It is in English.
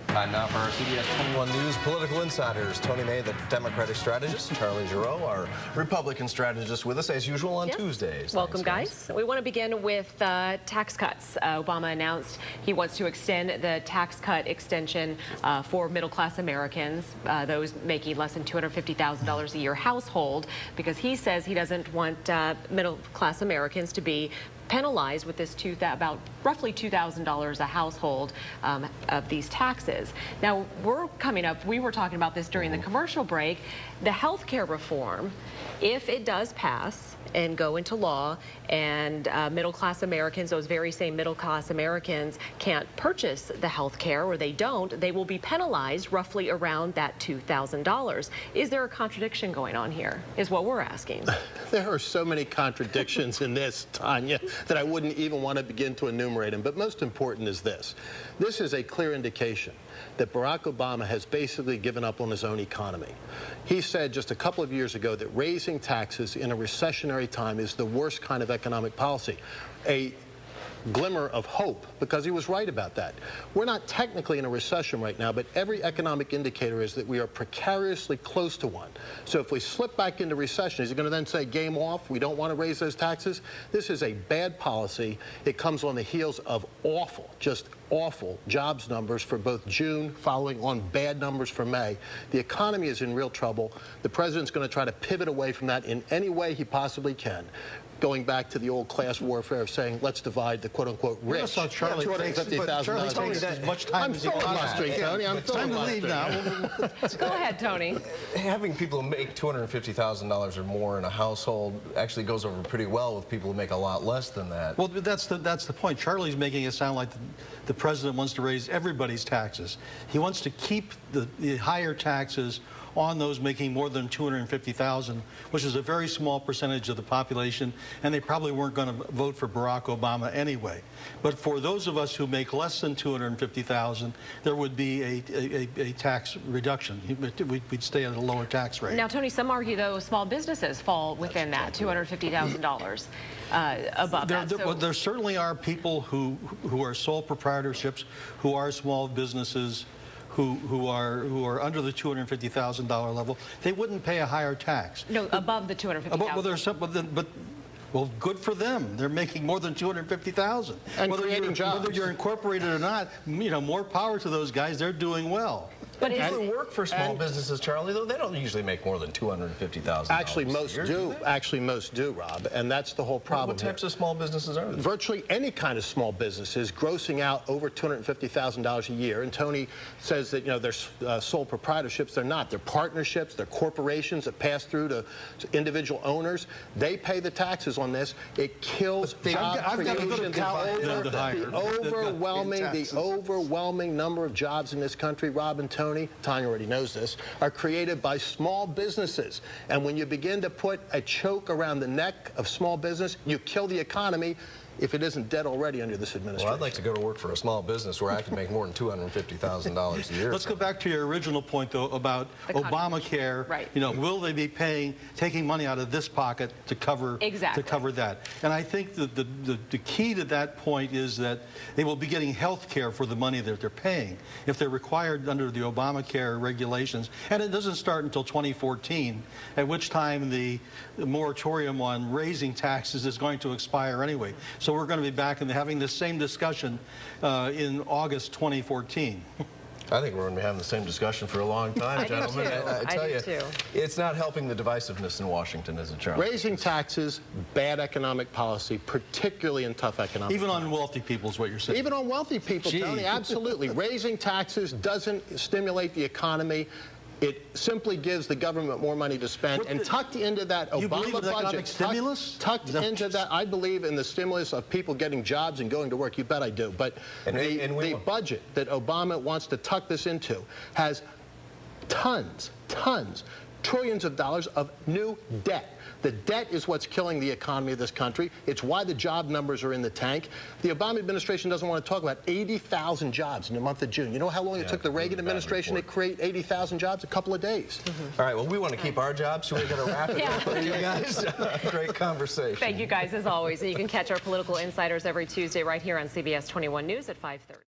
Time now for our CBS 21 News Political Insiders. Tony May, the Democratic strategist, Charlie Giroux, our Republican strategist, with us as usual on Tuesdays. Welcome, guys. We want to begin with tax cuts. Obama announced he wants to extend the tax cut extension for middle-class Americans, those making less than $250,000 a year household, because he says he doesn't want middle-class Americans to be penalized with this about roughly $2,000 a household of these taxes. Now, we were talking about this during the commercial break. The health care reform, if it does pass and go into law, and middle-class Americans, those very same middle-class Americans, can't purchase the health care, or they don't, they will be penalized roughly around that $2,000. Is there a contradiction going on here, is what we're asking. There are so many contradictions in this, Tanya, that I wouldn't even want to begin to enumerate them. But most important is this. This is a clear indication that Barack Obama has basically given up on his own economy. He said just a couple of years ago that raising taxes in a recessionary time is the worst kind of economic policy. A glimmer of hope, because he was right about that. We're not technically in a recession right now, but every economic indicator is that we are precariously close to one. So if we slip back into recession, is he going to then say game off, we don't want to raise those taxes? This is a bad policy. It comes on the heels of awful, just awful jobs numbers for both June, following on bad numbers for May. The economy is in real trouble. The president's going to try to pivot away from that in any way he possibly can, going back to the old class warfare of saying, let's divide the quote-unquote rich. I saw Charlie $250,000. takes as much time I'm as he filibustering, Tony. I'm time to leave now. Go ahead, Tony. Having people make $250,000 or more in a household actually goes over pretty well with people who make a lot less than that. Well, that's the point. Charlie's making it sound like the president wants to raise everybody's taxes. He wants to keep the higher taxes on those making more than $250,000, which is a very small percentage of the population, and they probably weren't going to vote for Barack Obama anyway. But for those of us who make less than $250,000, there would be a tax reduction. We'd stay at a lower tax rate. Now, Tony, some argue, though, small businesses fall within that $250,000 above that. Well, there certainly are people who are sole proprietorships, who are small businesses, who are under the $250,000 level. They wouldn't pay a higher tax. No, above the $250,000. Well, good for them. They're making more than $250,000. And creating jobs. Whether you're incorporated or not, more power to those guys. They're doing well. But if you work for small businesses, Charlie, though, they don't usually make more than $250,000. Actually, most do. Actually, most do, Rob. And that's the whole problem. What types of small businesses are there? Virtually any kind of small business is grossing out over $250,000 a year. And Tony says that, they're sole proprietorships. They're not. They're partnerships. They're corporations that pass through to individual owners. They pay the taxes on this. It kills job creation. The overwhelming number of jobs in this country, Rob and Tony, Tanya already knows this, are created by small businesses. And when you begin to put a choke around the neck of small business, you kill the economy, if it isn't dead already under this administration. Well, I'd like to go to work for a small business where I can make more than $250,000 a year. Let's go back to your original point, though, about Obamacare. Right. Will they be taking money out of this pocket to cover that? And I think that the key to that point is that they will be getting health care for the money that they're paying. If they're required under the Obamacare regulations, and it doesn't start until 2014, at which time the moratorium on raising taxes is going to expire anyway. So we're going to be back and having this same discussion in August 2014. I think we're going to be having the same discussion for a long time, gentlemen. I tell you, it's not helping the divisiveness in Washington, is it, Charlie? Raising taxes, bad economic policy, particularly in tough economic Even on wealthy people is what you're saying. Even on wealthy people, Tony, absolutely. Raising taxes doesn't stimulate the economy. It simply gives the government more money to spend, and tucked into that Obama budget, stimulus? Tucked into that, I believe in the stimulus of people getting jobs and going to work. You bet I do. But the budget that Obama wants to tuck this into has tons, trillions of dollars of new debt. The debt is what's killing the economy of this country. It's why the job numbers are in the tank. The Obama administration doesn't want to talk about 80,000 jobs in the month of June. You know how long it took the Reagan administration to create 80,000 jobs? A couple of days. All right, well, we want to keep our jobs, so we're going to wrap it up with you guys. Great conversation. Thank you guys, as always. And you can catch our political insiders every Tuesday right here on CBS 21 News at 5:30.